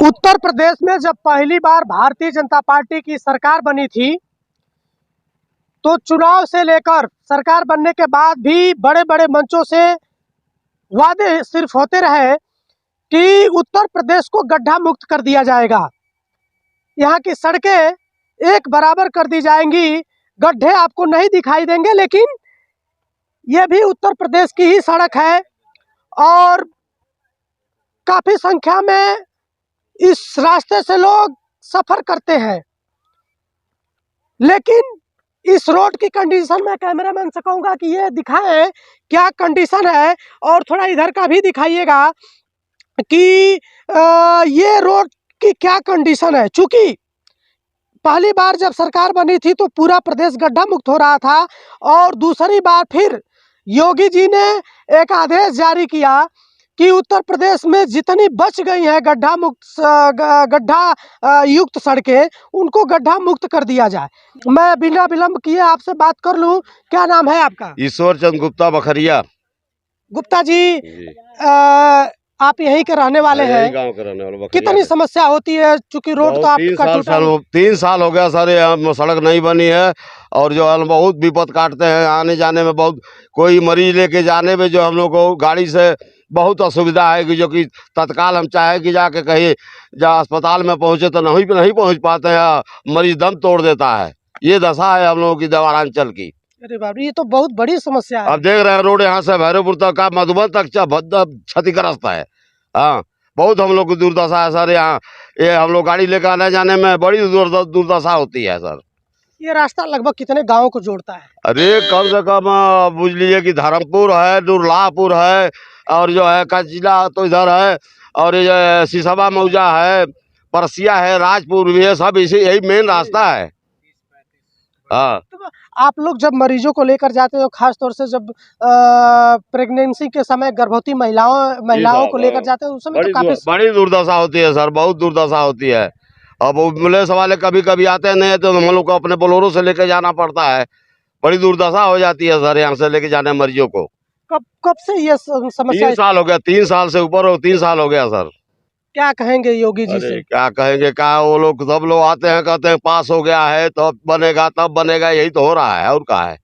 उत्तर प्रदेश में जब पहली बार भारतीय जनता पार्टी की सरकार बनी थी तो चुनाव से लेकर सरकार बनने के बाद भी बड़े बड़े मंचों से वादे सिर्फ होते रहे कि उत्तर प्रदेश को गड्ढा मुक्त कर दिया जाएगा, यहाँ की सड़कें एक बराबर कर दी जाएंगी, गड्ढे आपको नहीं दिखाई देंगे। लेकिन ये भी उत्तर प्रदेश की ही सड़क है और काफ़ी संख्या में इस रास्ते से लोग सफ़र करते हैं। लेकिन इस रोड की कंडीशन मैं कैमरामैन से कहूँगा कि ये दिखाएं क्या कंडीशन है, और थोड़ा इधर का भी दिखाइएगा कि ये रोड की क्या कंडीशन है। चूँकि पहली बार जब सरकार बनी थी तो पूरा प्रदेश गड्ढा मुक्त हो रहा था, और दूसरी बार फिर योगी जी ने एक आदेश जारी किया कि उत्तर प्रदेश में जितनी बच गई हैं गड्ढा युक्त सड़कें, उनको गड्ढा मुक्त कर दिया जाए। मैं बिना विलंब किए आपसे बात कर लूं, क्या नाम है आपका? ईश्वर चंद गुप्ता, बखरिया। गुप्ता जी, आप यहीं के रहने वाले हैं? गांव के रहने वाले। कितनी समस्या होती है, चूंकि रोड तो आपका 3 साल हो गया सर, यहाँ सड़क नहीं बनी है और जो है बहुत विपद काटते हैं आने जाने में। बहुत कोई मरीज लेके जाने में जो हम लोग को गाड़ी से बहुत असुविधा है कि जो कि तत्काल हम चाहे कि जाके कहीं अस्पताल में पहुंचे तो नहीं पहुंच पाते हैं, मरीज दम तोड़ देता है। ये दशा है हम लोगों की देवारांचल की। अरे बाप रे, ये तो बहुत बड़ी समस्या है। अब देख रहे हैं रोड यहाँ से भैरवपुर तक का मधुबन तक क्षतिग्रस्त है। हाँ, बहुत हम लोग की दुर्दशा है सर। यहाँ ये हम लोग गाड़ी लेकर आने जाने में बड़ी दुर्दशा होती है सर। ये रास्ता लगभग कितने गाँव को जोड़ता है? अरे कम से कम बुझ लीजिए कि धर्मपुर है, दुर्लापुर है, और जो है कचिला तो इधर है, और ये सिसवा मौजा है, परसिया है, राजपुर भी है, सब इसी यही मेन रास्ता है। हाँ, तो आप लोग जब मरीजों को लेकर जाते हो, खास तौर से जब प्रेगनेंसी के समय गर्भवती महिलाओं को लेकर जाते हो, उस समय तो काफी बड़ी दुर्दशा होती है सर, बहुत दुर्दशा होती है। अब एम्बुलेंस वाले कभी कभी आते नहीं तो हम लोग को अपने बोलेरो से लेके जाना पड़ता है। बड़ी दुर्दशा हो जाती है सर यहाँ से लेके जाने मरीजों को। कब से ये समस्या? 3 साल हो गया, 3 साल से ऊपर 3 साल हो गया सर। क्या कहेंगे योगी जी से? क्या कहेंगे, क्या वो लोग सब लोग आते हैं कहते हैं पास हो गया है तो तब बनेगा, यही तो हो रहा है और क्या है।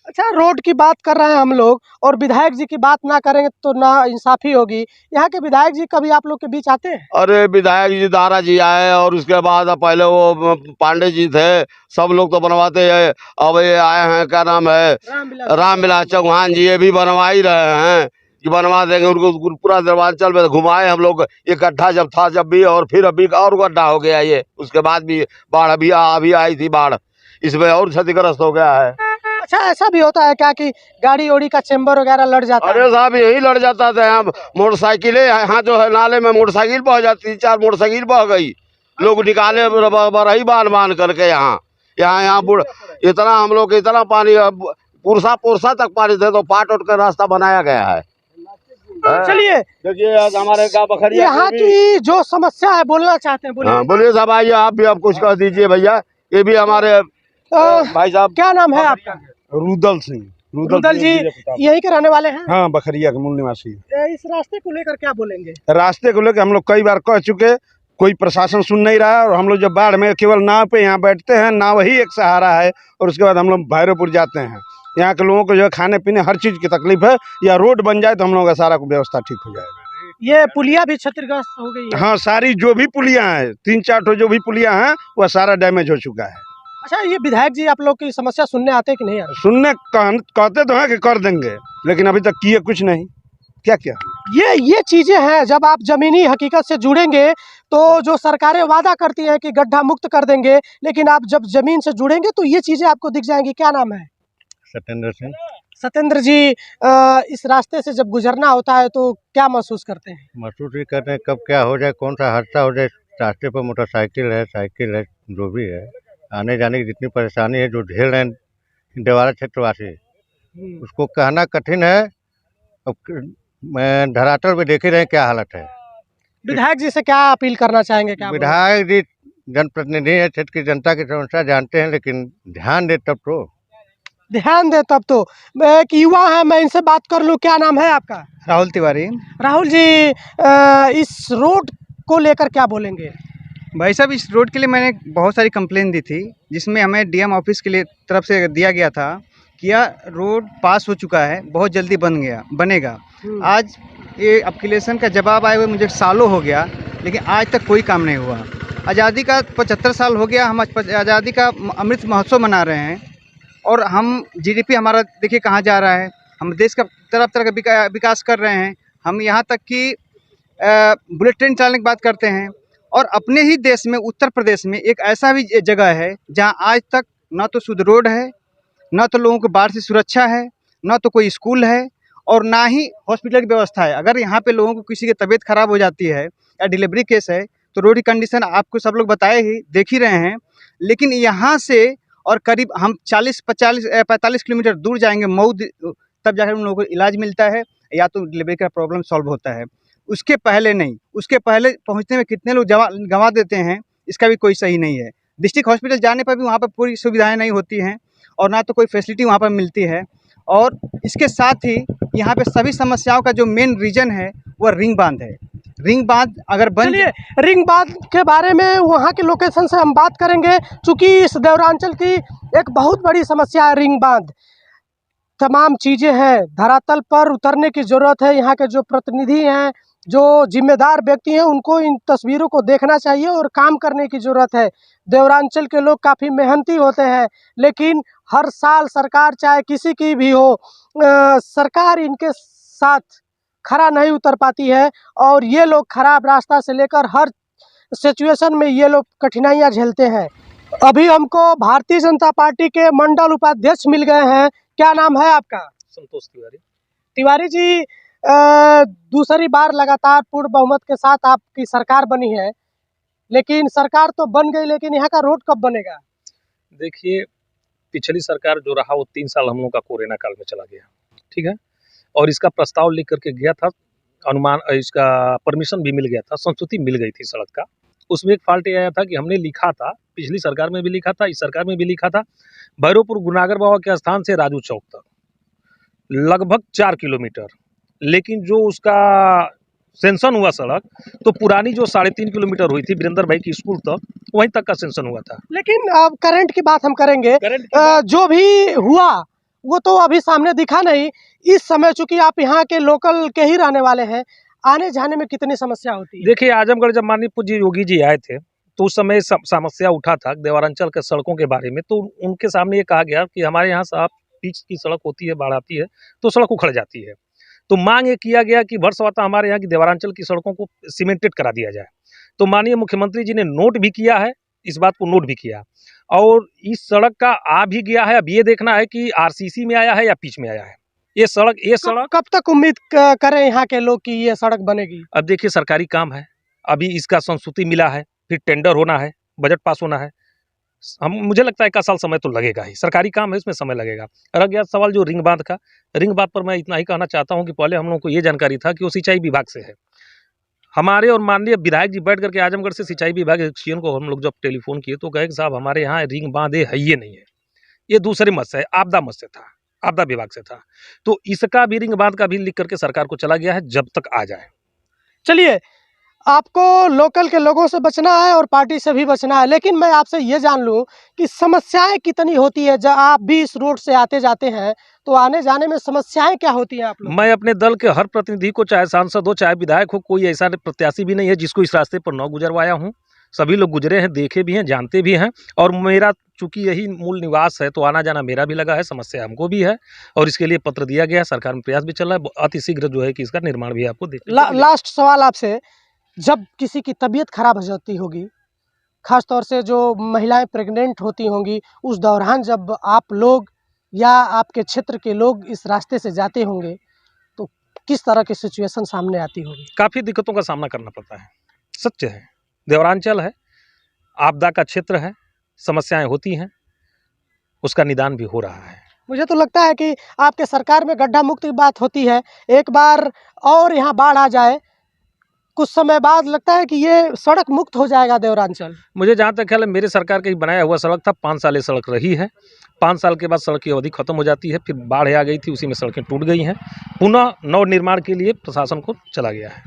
अच्छा, रोड की बात कर रहे हैं हम लोग, और विधायक जी की बात ना करेंगे तो ना इंसाफी होगी। यहाँ के विधायक जी कभी आप लोग के बीच आते हैं? अरे विधायक जी दारा जी आए, और उसके बाद पहले वो पांडे जी थे, सब लोग तो बनवाते हैं। अब ये आए हैं, क्या नाम है, रामविलास चौहान जी, ये भी बनवा ही रहे हैं कि बनवा देंगे उनको। पूरा दरवांचल में घुमाए हम लोग। ये गड्ढा जब था जब भी, और फिर अभी और गड्ढा हो गया ये, उसके बाद भी बाढ़ अभी आई थी बाढ़, इसमें और क्षतिग्रस्त हो गया है। अच्छा, ऐसा भी होता है क्या कि गाड़ी ओड़ी का चेम्बर वगैरह लड़ जाता है? अरे साहब यही लड़ जाता था। यहाँ मोटरसाइकिलें, यहाँ जो है नाले में मोटरसाइकिल बह जाती, 4 मोटरसाइकिल बह गई, लोग निकाले बरही बांध करके। यहाँ इतना हम लोग इतना पानी, पुरसा तक पानी थे, तो पाट उठ कर रास्ता बनाया गया है। चलिए देखिए हमारे गाँव बखरिया यहाँ की जो समस्या है बोलना चाहते हैं, बोलिए। बोलिए साहब, आइए आप भी, आप कुछ कह दीजिए भैया। ये भी हमारे भाई साहब। क्या नाम है आपका? रुदल सिंह। रुदल जी यहीं के रहने वाले हैं? हाँ, बखरिया के मूल निवासी। इस रास्ते को लेकर क्या बोलेंगे? रास्ते को लेकर हम लोग कई बार कह चुके, कोई प्रशासन सुन नहीं रहा है। और हम लोग जब बाढ़ में केवल नाव पे यहाँ बैठते हैं, नाव ही एक सहारा है, और उसके बाद हम लोग भैरवपुर जाते हैं। यहाँ के लोगों को जो है खाने पीने हर चीज़ की तकलीफ है। या रोड बन जाए तो हम लोगों का सारा व्यवस्था ठीक हो जाएगा। ये पुलिया भी क्षतिग्रस्त हो गई है? हाँ, सारी जो भी पुलियाँ हैं, 3-4 ठो जो भी पुलियाँ हैं, वह सारा डैमेज हो चुका है। अच्छा, ये विधायक जी आप लोग की समस्या सुनने आते कि नहीं आते? सुनने कहते तो हैं कि कर देंगे, लेकिन अभी तक किए कुछ नहीं। क्या ये चीजें हैं, जब आप जमीनी हकीकत से जुड़ेंगे तो जो सरकारें वादा करती हैं कि गड्ढा मुक्त कर देंगे, लेकिन आप जब जमीन से जुड़ेंगे तो ये चीजें आपको दिख जाएंगी। क्या नाम है? सत्येंद्र सिंह। सत्येंद्र जी, इस रास्ते से जब गुजरना होता है तो क्या महसूस करते हैं? महसूस ही करते हैं कब क्या हो जाए, कौन सा हादसा हो जाए। रास्ते पर मोटरसाइकिल है, साइकिल है, जो भी है, आने जाने की जितनी परेशानी है जो झेल रहे हैं देवारा क्षेत्रवासी, उसको कहना कठिन है। अब मैं धरातल पे देख ही रहे क्या हालत है। विधायक जी से क्या अपील करना चाहेंगे? क्या विधायक जी जनप्रतिनिधि है, क्षेत्र की जनता की समस्या जानते हैं, लेकिन ध्यान दे तब तो। ध्यान दे तब तो। मैं एक युवा है, मैं इनसे बात कर लूँ। क्या नाम है आपका? राहुल तिवारी। राहुल जी, इस रोड को लेकर क्या बोलेंगे? भाई साहब, इस रोड के लिए मैंने बहुत सारी कंप्लेन दी थी, जिसमें हमें डीएम ऑफिस के लिए तरफ से दिया गया था कि यह रोड पास हो चुका है, बहुत जल्दी बनेगा। आज ये एप्लीकेशन का जवाब आए हुए मुझे सालों हो गया, लेकिन आज तक कोई काम नहीं हुआ। आज़ादी का 75 साल हो गया, हम आज़ादी का अमृत महोत्सव मना रहे हैं और हम जीडीपी हमारा देखिए कहाँ जा रहा है। हम देश का तरफ तरह का विकास कर रहे हैं। हम यहाँ तक कि बुलेट ट्रेन चलाने की बात करते हैं। और अपने ही देश में उत्तर प्रदेश में एक ऐसा भी जगह है जहाँ आज तक ना तो शुद्ध रोड है, ना तो लोगों को बाढ़ से सुरक्षा है, ना तो कोई स्कूल है और ना ही हॉस्पिटल की व्यवस्था है। अगर यहाँ पे लोगों को किसी की तबीयत खराब हो जाती है या डिलीवरी केस है तो रोड की कंडीशन आपको सब लोग बताए ही देख ही रहे हैं। लेकिन यहाँ से और करीब हम 45 किलोमीटर दूर जाएंगे मऊ, तब जाकर उन लोगों को इलाज मिलता है या तो डिलीवरी का प्रॉब्लम सॉल्व होता है। उसके पहले नहीं, उसके पहले पहुँचने में कितने लोग गंवा देते हैं, इसका भी कोई सही नहीं है। डिस्ट्रिक्ट हॉस्पिटल जाने पर भी वहाँ पर पूरी सुविधाएं नहीं होती हैं और ना तो कोई फैसिलिटी वहाँ पर मिलती है। और इसके साथ ही यहाँ पे सभी समस्याओं का जो मेन रीज़न है वह रिंग बांध है। रिंग बांध अगर बन चलिए, रिंग बांध के बारे में वहाँ के लोकेशन से हम बात करेंगे, चूँकि इस देवरांचल की एक बहुत बड़ी समस्या है रिंग बांध। तमाम चीज़ें हैं, धरातल पर उतरने की ज़रूरत है। यहाँ के जो प्रतिनिधि हैं, जो जिम्मेदार व्यक्ति हैं, उनको इन तस्वीरों को देखना चाहिए और काम करने की ज़रूरत है। देवरांचल के लोग काफ़ी मेहनती होते हैं, लेकिन हर साल सरकार चाहे किसी की भी हो, सरकार इनके साथ खरा नहीं उतर पाती है और ये लोग खराब रास्ता से लेकर हर सिचुएशन में ये लोग कठिनाइयाँ झेलते हैं। अभी हमको भारतीय जनता पार्टी के मंडल उपाध्यक्ष मिल गए हैं। क्या नाम है आपका? संतोष तिवारी। तिवारी जी, दूसरी बार लगातार पूर्ण बहुमत के साथ आपकी सरकार बनी है, लेकिन सरकार तो बन गई, लेकिन यहाँ का रोड कब बनेगा? देखिए, पिछली सरकार जो रहा वो 3 साल हम लोग का कोरोना काल में चला गया, ठीक है। और इसका प्रस्ताव लिख करके गया था, अनुमान इसका परमिशन भी मिल गया था, संस्तुति मिल गई थी सड़क का। उसमें एक फॉल्ट ये आया था कि हमने लिखा था, पिछली सरकार में भी लिखा था, इस सरकार में भी लिखा था, भैरवपुर गुनागर बाबा के स्थान से राजू चौक तक लगभग 4 किलोमीटर, लेकिन जो उसका सेंशन हुआ सड़क तो पुरानी जो 3.5 किलोमीटर हुई थी वीरेंद्र भाई की स्कूल तक, वहीं तक का सेंशन हुआ था। लेकिन अब करंट की बात हम करेंगे। जो भी हुआ वो तो अभी सामने दिखा नहीं। इस समय चूंकि आप यहाँ के लोकल के ही रहने वाले हैं, आने जाने में कितनी समस्या होती है? देखिए, आजमगढ़ जब माननीय पूज्य योगी जी आए थे तो उस समय समस्या उठा था देवरांचल के सड़कों के बारे में। तो उनके सामने ये कहा गया कि हमारे यहाँ साफ पिच की सड़क होती है, बाढ़ आती है तो सड़क उखड़ जाती है। तो मांग ये किया गया कि भरसवाता हमारे यहाँ की देवरांचल की सड़कों को सीमेंटेड करा दिया जाए। तो माननीय मुख्यमंत्री जी ने नोट भी किया है, इस बात को नोट भी किया और इस सड़क का आ भी गया है। अब ये देखना है कि आरसीसी में आया है या पिच में आया है। ये सड़क कब तक उम्मीद करें यहाँ के लोग कि ये सड़क बनेगी? अब देखिए, सरकारी काम है, अभी इसका संस्तुति मिला है, फिर टेंडर होना है, बजट पास होना है। मुझे लगता है 1 साल समय तो लगेगा ही, सरकारी काम है, इसमें समय लगेगा। रह गया सवाल जो रिंग बांध का, रिंग बांध पर मैं इतना ही कहना चाहता हूँ कि पहले हम लोगों को ये जानकारी था कि वो सिंचाई विभाग से है। हमारे और माननीय विधायक जी बैठ करके आजमगढ़ से सिंचाई विभाग एक्सचेंज को हम लोग जब टेलीफोन किए तो कहे कि साहब हमारे यहाँ रिंग बांध है ये नहीं है, ये दूसरे मत से है, आपदा मत से था, आपदा विभाग से था। तो इसका भी रिंग बांध का भी लिख करके सरकार को चला गया है, जब तक आ जाए। चलिए, आपको लोकल के लोगों से बचना है और पार्टी से भी बचना है, लेकिन मैं आपसे ये जान लूं कि समस्याएं कितनी होती है। जब आप भी इस रोड से आते जाते हैं तो आने जाने में समस्याएं क्या होती हैं आप लोग? मैं अपने दल के हर प्रतिनिधि को, चाहे सांसद हो चाहे विधायक हो, कोई ऐसा प्रत्याशी भी नहीं है जिसको इस रास्ते पर न गुजरवाया हूँ। सभी लोग गुजरे हैं, देखे भी हैं, जानते भी हैं। और मेरा चूंकि यही मूल निवास है तो आना जाना मेरा भी लगा है, समस्या हमको भी है और इसके लिए पत्र दिया गया है, सरकार में प्रयास भी चल रहा है। अति शीघ्र जो है कि इसका निर्माण भी आपको लास्ट सवाल आपसे, जब किसी की तबीयत खराब हो जाती होगी, खास तौर से जो महिलाएं प्रेग्नेंट होती होंगी, उस दौरान जब आप लोग या आपके क्षेत्र के लोग इस रास्ते से जाते होंगे तो किस तरह की सिचुएशन सामने आती होगी? काफ़ी दिक्कतों का सामना करना पड़ता है, सत्य है। देवरांचल है, आपदा का क्षेत्र है, समस्याएं होती हैं, उसका निदान भी हो रहा है। मुझे तो लगता है कि आपके सरकार में गड्ढा मुक्त की बात होती है, एक बार और यहाँ बाढ़ आ जाए, कुछ समय बाद लगता है कि ये सड़क मुक्त हो जाएगा देवरांचल। मुझे जहाँ तक ख्याल है, मेरे सरकार के बनाया हुआ सड़क था, 5 साल ये सड़क रही है। 5 साल के बाद सड़क की अवधि खत्म हो जाती है, फिर बाढ़ आ गई थी, उसी में सड़कें टूट गई हैं, पुनः नव निर्माण के लिए प्रशासन को चला गया है।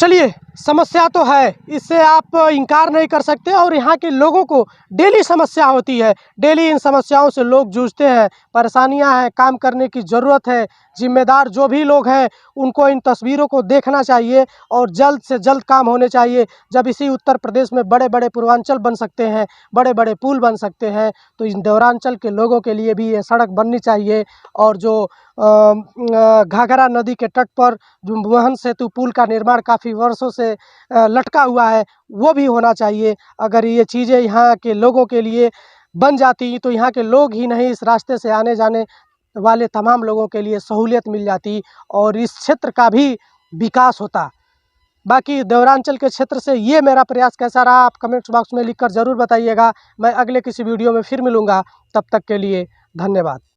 चलिए, समस्या तो है, इससे आप इनकार नहीं कर सकते और यहाँ के लोगों को डेली समस्या होती है, डेली इन समस्याओं से लोग जूझते हैं, परेशानियाँ हैं, काम करने की ज़रूरत है। जिम्मेदार जो भी लोग हैं उनको इन तस्वीरों को देखना चाहिए और जल्द से जल्द काम होने चाहिए। जब इसी उत्तर प्रदेश में बड़े बड़े पूर्वांचल बन सकते हैं, बड़े बड़े पुल बन सकते हैं, तो इन देवरांचल के लोगों के लिए भी ये सड़क बननी चाहिए। और जो घाघरा नदी के तट पर जो वहन सेतु पुल का निर्माण काफ़ी वर्षों से लटका हुआ है, वो भी होना चाहिए। अगर ये चीज़ें यहाँ के लोगों के लिए बन जाती तो यहाँ के लोग ही नहीं, इस रास्ते से आने जाने वाले तमाम लोगों के लिए सहूलियत मिल जाती और इस क्षेत्र का भी विकास होता। बाकी देवरांचल के क्षेत्र से ये मेरा प्रयास कैसा रहा, आप कमेंट्स बॉक्स में लिखकर ज़रूर बताइएगा। मैं अगले किसी वीडियो में फिर मिलूँगा, तब तक के लिए धन्यवाद।